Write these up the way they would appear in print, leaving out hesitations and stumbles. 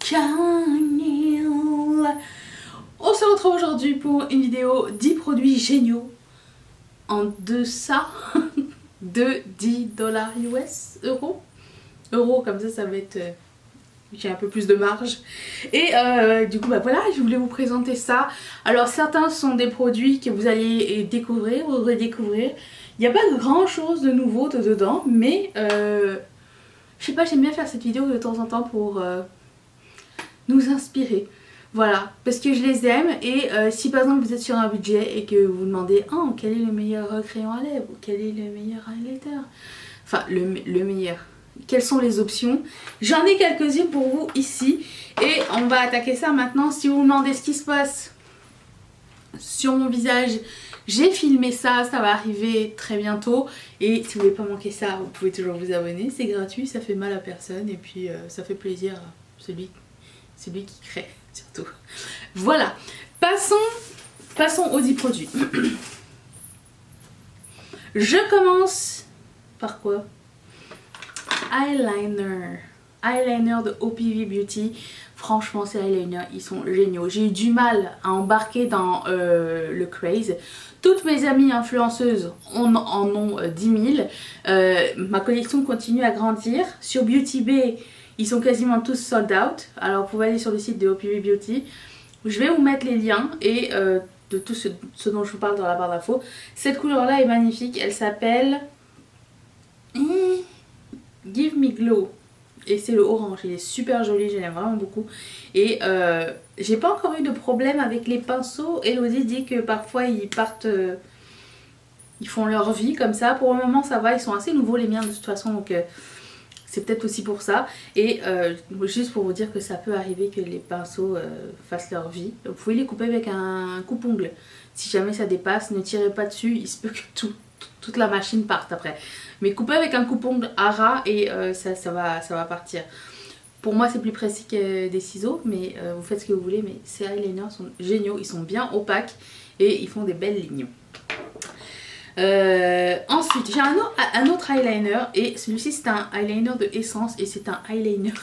Chanel. On se retrouve aujourd'hui pour une vidéo 10 produits géniaux en deçà de 10 dollars US, euros, comme ça va être... j'ai un peu plus de marge. Et du coup, bah voilà, je voulais vous présenter ça. Alors certains sont des produits que vous allez découvrir ou redécouvrir. Il n'y a pas de grand chose de nouveau dedans, mais je sais pas, j'aime bien faire cette vidéo de temps en temps pour nous inspirer. Voilà, parce que je les aime et si par exemple vous êtes sur un budget et que vous vous demandez oh, quel est le meilleur crayon à lèvres ou quel est le meilleur highlighter, enfin le meilleur, quelles sont les options, j'en ai quelques-unes pour vous ici et on va attaquer ça maintenant. Si vous vous demandez ce qui se passe sur mon visage, j'ai filmé ça, ça va arriver très bientôt et si vous voulez pas manquer ça, vous pouvez toujours vous abonner, c'est gratuit, ça fait mal à personne et puis ça fait plaisir à celui qui crée surtout. Voilà, passons aux 10 produits. Je commence par quoi? Eyeliner de OPV Beauty. Franchement, ces eyeliners, ils sont géniaux. J'ai eu du mal à embarquer dans le craze. Toutes mes amies influenceuses en ont 10 000. Ma collection continue à grandir. Sur Beauty Bay, ils sont quasiment tous sold out. Alors, vous pouvez aller sur le site de OPV Beauty. Je vais vous mettre les liens et de tout ce dont je vous parle dans la barre d'infos. Cette couleur-là est magnifique. Elle s'appelle Give Me Glow. Et c'est le orange, il est super joli, je l'aime vraiment beaucoup. Et j'ai pas encore eu de problème avec les pinceaux. Elodie dit que parfois ils partent, ils font leur vie comme ça. Pour le moment ça va, ils sont assez nouveaux les miens de toute façon, donc c'est peut-être aussi pour ça. Et juste pour vous dire que ça peut arriver que les pinceaux fassent leur vie. Vous pouvez les couper avec un coupe-ongle. Si jamais ça dépasse, ne tirez pas dessus, il se peut que toute la machine parte après. Mais coupez avec un coupe-ongle à ras et ça va partir. Pour moi c'est plus précis que des ciseaux, mais vous faites ce que vous voulez. Mais ces eyeliners sont géniaux, ils sont bien opaques et ils font des belles lignes. Ensuite j'ai un autre eyeliner et celui-ci c'est un eyeliner de Essence et c'est un eyeliner,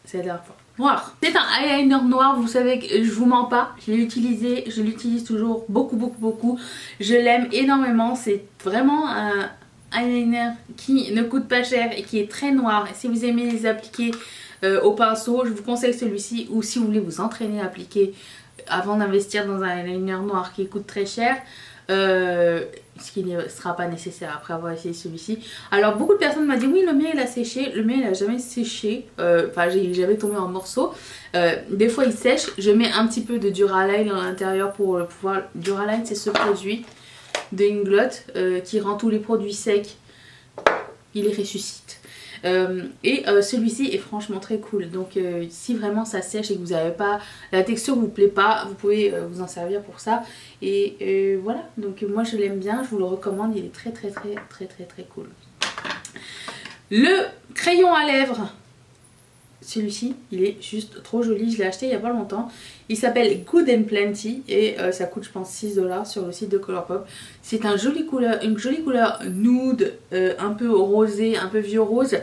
c'est la dernière fois, noir. C'est un eyeliner noir, vous savez que je vous mens pas, je l'ai utilisé, je l'utilise toujours beaucoup, je l'aime énormément, c'est vraiment un eyeliner qui ne coûte pas cher et qui est très noir. Et si vous aimez les appliquer au pinceau, je vous conseille celui-ci, ou si vous voulez vous entraîner à appliquer avant d'investir dans un eyeliner noir qui coûte très cher, ce qui ne sera pas nécessaire après avoir essayé celui-ci. Alors beaucoup de personnes m'ont dit oui le mien il a séché, le mien il a jamais séché, enfin j'ai jamais tombé en morceaux. Des fois il sèche, je mets un petit peu de Duraline à l'intérieur pour pouvoir... Duraline c'est ce produit de Inglot qui rend tous les produits secs, il les ressuscite. Celui-ci est franchement très cool, donc si vraiment ça sèche et que vous n'avez pas, la texture vous plaît pas, vous pouvez vous en servir pour ça et voilà, donc moi je l'aime bien, je vous le recommande, il est très cool. Le crayon à lèvres, celui-ci il est juste trop joli, je l'ai acheté il y a pas longtemps, il s'appelle Good and Plenty et ça coûte je pense 6 $ sur le site de Colourpop. C'est une jolie couleur nude, un peu rosé, un peu vieux rose.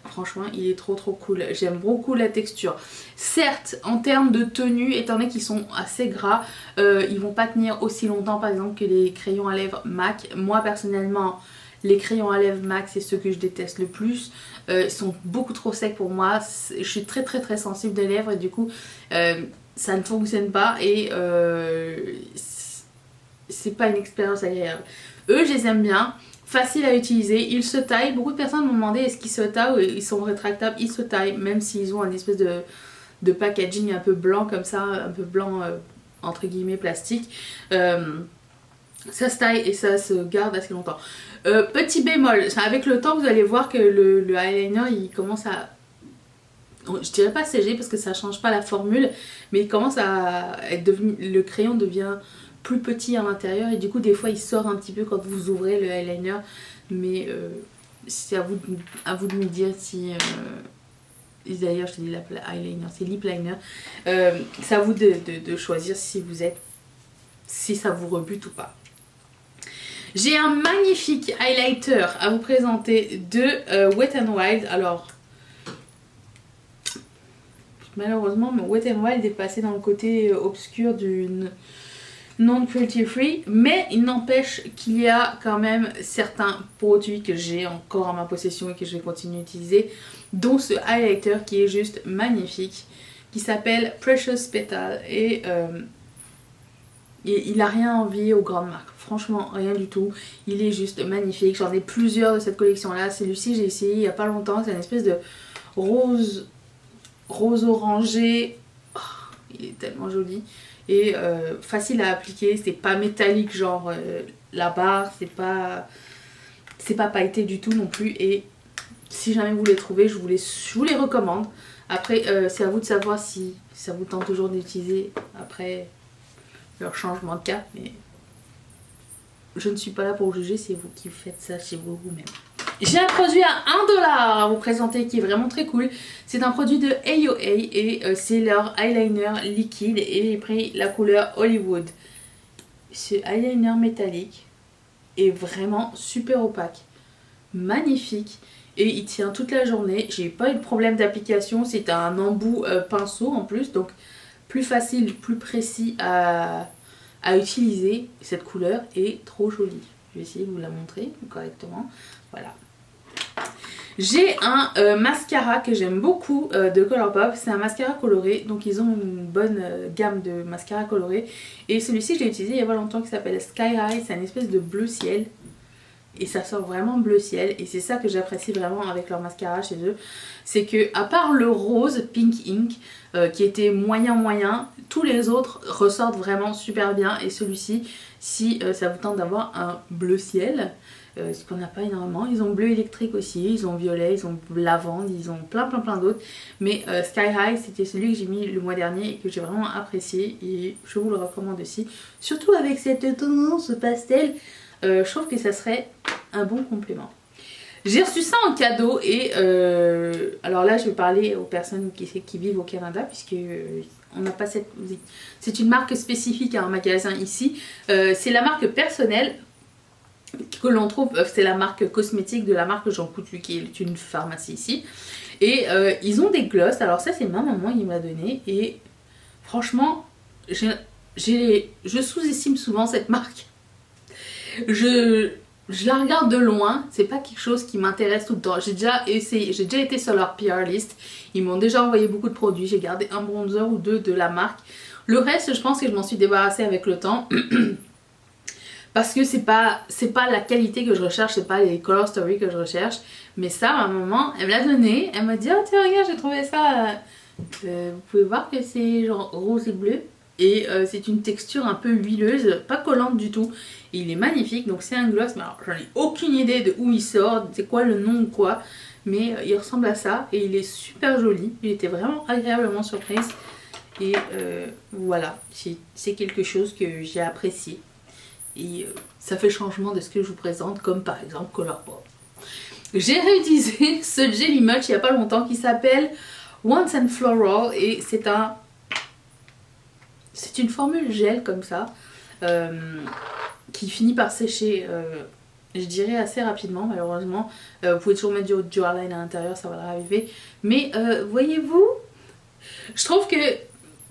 Franchement il est trop cool, j'aime beaucoup la texture. Certes en termes de tenue, étant donné qu'ils sont assez gras, ils vont pas tenir aussi longtemps par exemple que les crayons à lèvres MAC. Moi personnellement les crayons à lèvres MAC c'est ceux que je déteste le plus. Ils sont beaucoup trop secs pour moi, je suis très sensible des lèvres et du coup ça ne fonctionne pas et c'est pas une expérience agréable. Eux je les aime bien, facile à utiliser, ils se taillent. Beaucoup de personnes m'ont demandé est-ce qu'ils se taillent ou ils sont rétractables, ils se taillent même s'ils ont un espèce de packaging un peu blanc comme ça, un peu blanc entre guillemets plastique. Ça se taille et ça se garde assez longtemps. Petit bémol, avec le temps vous allez voir que le eyeliner il commence à... Je dirais pas sécher parce que ça change pas la formule, mais il commence à être devenu... Le crayon devient plus petit à l'intérieur et du coup des fois il sort un petit peu quand vous ouvrez le eyeliner. Mais c'est à vous de me dire si... D'ailleurs je te dis eyeliner, c'est lip liner. C'est à vous de choisir si ça vous rebute ou pas. J'ai un magnifique highlighter à vous présenter de Wet n Wild. Alors, malheureusement mon Wet n Wild est passé dans le côté obscur du non cruelty free, mais il n'empêche qu'il y a quand même certains produits que j'ai encore en ma possession et que je vais continuer d'utiliser, dont ce highlighter qui est juste magnifique, qui s'appelle Precious Petal, et il a rien à envier aux grandes marques, franchement rien du tout, il est juste magnifique. J'en ai plusieurs de cette collection là, celui-ci j'ai essayé il y a pas longtemps, c'est une espèce de rose orangé, oh, il est tellement joli et facile à appliquer, c'est pas métallique genre la barre, c'est pas pailleté du tout non plus, et si jamais vous les trouvez je vous les recommande. Après c'est à vous de savoir si ça vous tente toujours d'utiliser après leur changement de cap, mais je ne suis pas là pour juger, c'est vous qui faites ça chez vous-même. J'ai un produit à 1$ à vous présenter qui est vraiment très cool. C'est un produit de AOA et c'est leur eyeliner liquide et j'ai pris la couleur Hollywood. Ce eyeliner métallique est vraiment super opaque, magnifique et il tient toute la journée. J'ai pas eu de problème d'application, c'est un embout pinceau en plus, donc plus facile, plus précis à utiliser. Cette couleur est trop jolie. Je vais essayer de vous la montrer correctement. Voilà. J'ai un mascara que j'aime beaucoup de Colourpop, c'est un mascara coloré, donc ils ont une bonne gamme de mascara coloré et celui-ci je l'ai utilisé il y a pas longtemps, qui s'appelle Sky High, c'est une espèce de bleu ciel et ça sort vraiment bleu ciel et c'est ça que j'apprécie vraiment avec leur mascara chez eux, c'est que à part le rose Pink Ink qui était moyen, tous les autres ressortent vraiment super bien et celui-ci, si ça vous tente d'avoir un bleu ciel, ce qu'on n'a pas énormément, ils ont bleu électrique aussi, ils ont violet, ils ont lavande, ils ont plein d'autres, mais Sky High c'était celui que j'ai mis le mois dernier et que j'ai vraiment apprécié et je vous le recommande aussi, surtout avec cette tendance pastel, je trouve que ça serait un bon complément. J'ai reçu ça en cadeau et alors là je vais parler aux personnes qui vivent au Canada puisque on n'a pas cette... C'est une marque spécifique à un magasin ici, c'est la marque Personnelle que l'on trouve, c'est la marque cosmétique de la marque Jean Coutu qui est une pharmacie ici et ils ont des gloss, alors ça c'est ma maman qui me l'a donné et franchement je sous-estime souvent cette marque, je la regarde de loin, c'est pas quelque chose qui m'intéresse tout le temps. J'ai déjà essayé, j'ai déjà été sur leur PR list, ils m'ont déjà envoyé beaucoup de produits, j'ai gardé un bronzer ou deux de la marque. Le reste, je pense que je m'en suis débarrassée avec le temps. Parce que c'est pas la qualité que je recherche, c'est pas les color story que je recherche. Mais ça, ma maman, elle me l'a donné, elle m'a dit oh tiens regarde j'ai trouvé ça. Vous pouvez voir que c'est genre rose et bleu. Et c'est une texture un peu huileuse, pas collante du tout. Et il est magnifique, donc c'est un gloss, mais alors j'en ai aucune idée de où il sort, c'est quoi le nom ou quoi. Mais il ressemble à ça et il est super joli, il était vraiment agréablement surprise. Et voilà, c'est quelque chose que j'ai apprécié. Et ça fait changement de ce que je vous présente, comme par exemple Colourpop. J'ai réutilisé ce Jelly Much il n'y a pas longtemps qui s'appelle Once and Floral et c'est une formule gel comme ça qui finit par sécher je dirais assez rapidement malheureusement. Vous pouvez toujours mettre du eyeliner à l'intérieur, ça va arriver. Mais voyez-vous, je trouve que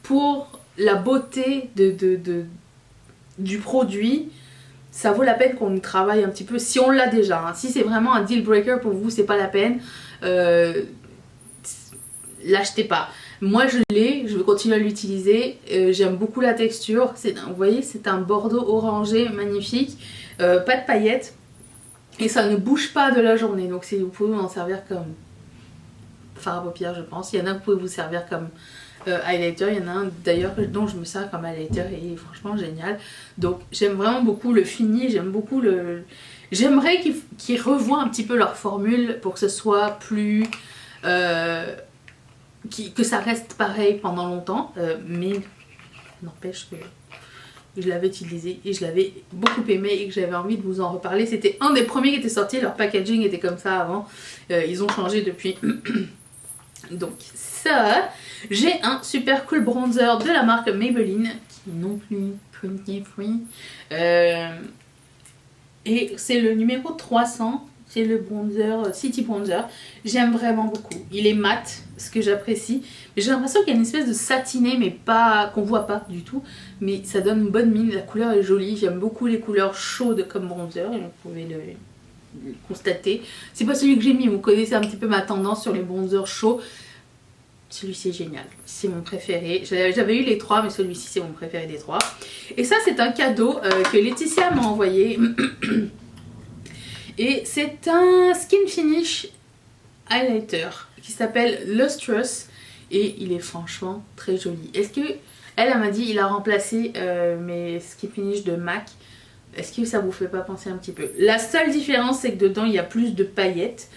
pour la beauté du produit, ça vaut la peine qu'on travaille un petit peu si on l'a déjà. Hein. Si c'est vraiment un deal breaker pour vous, c'est pas la peine. L'achetez pas. Moi je l'ai, je vais continuer à l'utiliser. J'aime beaucoup la texture. Vous voyez, c'est un bordeaux orangé magnifique. Pas de paillettes. Et ça ne bouge pas de la journée. Donc vous pouvez en servir comme fard à paupières, je pense. Il y en a que vous pouvez vous servir comme highlighter, il y en a un d'ailleurs dont je me sers comme highlighter et il est franchement génial. Donc j'aime vraiment beaucoup le fini, j'aime beaucoup le... J'aimerais qu'ils revoient un petit peu leur formule pour que ce soit plus... que ça reste pareil pendant longtemps, mais n'empêche que je l'avais utilisé et je l'avais beaucoup aimé et que j'avais envie de vous en reparler. C'était un des premiers qui était sorti, leur packaging était comme ça avant, ils ont changé depuis. Donc ça, j'ai un super cool bronzer de la marque Maybelline, qui est non plus cruelty free. Et c'est le numéro 300 c'est le bronzer City Bronzer. J'aime vraiment beaucoup. Il est mat, ce que j'apprécie. J'ai l'impression qu'il y a une espèce de satiné, mais pas qu'on voit pas du tout. Mais ça donne une bonne mine, la couleur est jolie. J'aime beaucoup les couleurs chaudes comme bronzer, et vous pouvez le constater. C'est pas celui que j'ai mis, vous connaissez un petit peu ma tendance sur les bronzers chauds. Celui-ci est génial, c'est mon préféré. J'avais eu les trois, mais celui-ci c'est mon préféré des trois. Et ça c'est un cadeau que Laetitia m'a envoyé. Et c'est un Skin Finish highlighter qui s'appelle Lustrous. Et il est franchement très joli. Est-ce que, elle m'a dit, il a remplacé mes Skin Finish de MAC. Est-ce que ça vous fait pas penser un petit peu? La seule différence c'est que dedans il y a plus de paillettes.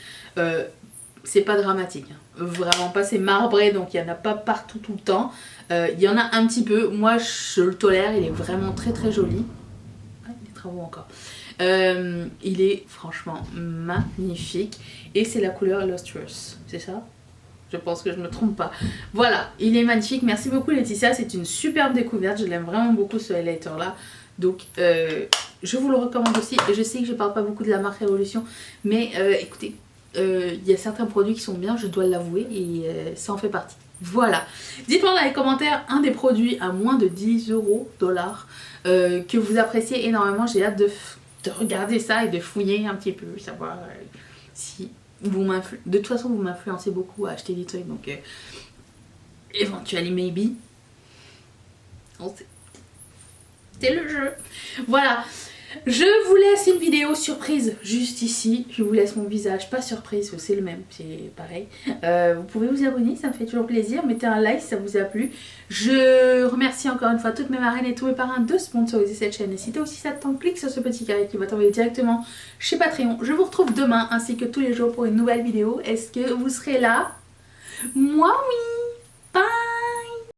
C'est pas dramatique, hein. Vraiment pas, c'est marbré donc il n'y en a pas partout tout le temps. Il y en a un petit peu, moi je le tolère, il est vraiment très très joli. Ah, des travaux encore. Il est franchement magnifique et c'est la couleur Lustrous, c'est ça? Je pense que je me trompe pas. Voilà, il est magnifique, merci beaucoup Laetitia, c'est une superbe découverte, je l'aime vraiment beaucoup ce highlighter là. Donc je vous le recommande aussi. Et je sais que je parle pas beaucoup de la marque Révolution, mais écoutez, il y a certains produits qui sont bien, je dois l'avouer, et ça en fait partie. Voilà, dites-moi dans les commentaires un des produits à moins de 10 euros, dollars, que vous appréciez énormément. J'ai hâte de regarder ça et de fouiller un petit peu, savoir si vous m'influencez. De toute façon vous m'influencez beaucoup à acheter des trucs, donc éventuellement maybe, on sait. C'est le jeu. Voilà, je vous laisse une vidéo surprise juste ici. Je vous laisse mon visage, pas surprise, c'est le même, c'est pareil. Vous pouvez vous abonner, ça me fait toujours plaisir. Mettez un like si ça vous a plu. Je remercie encore une fois toutes mes marraines et tous mes parrains de sponsoriser cette chaîne. Et si toi aussi ça te tente, clique sur ce petit carré qui va t'envoyer directement chez Patreon. Je vous retrouve demain ainsi que tous les jours pour une nouvelle vidéo. Est-ce que vous serez là? Moi oui.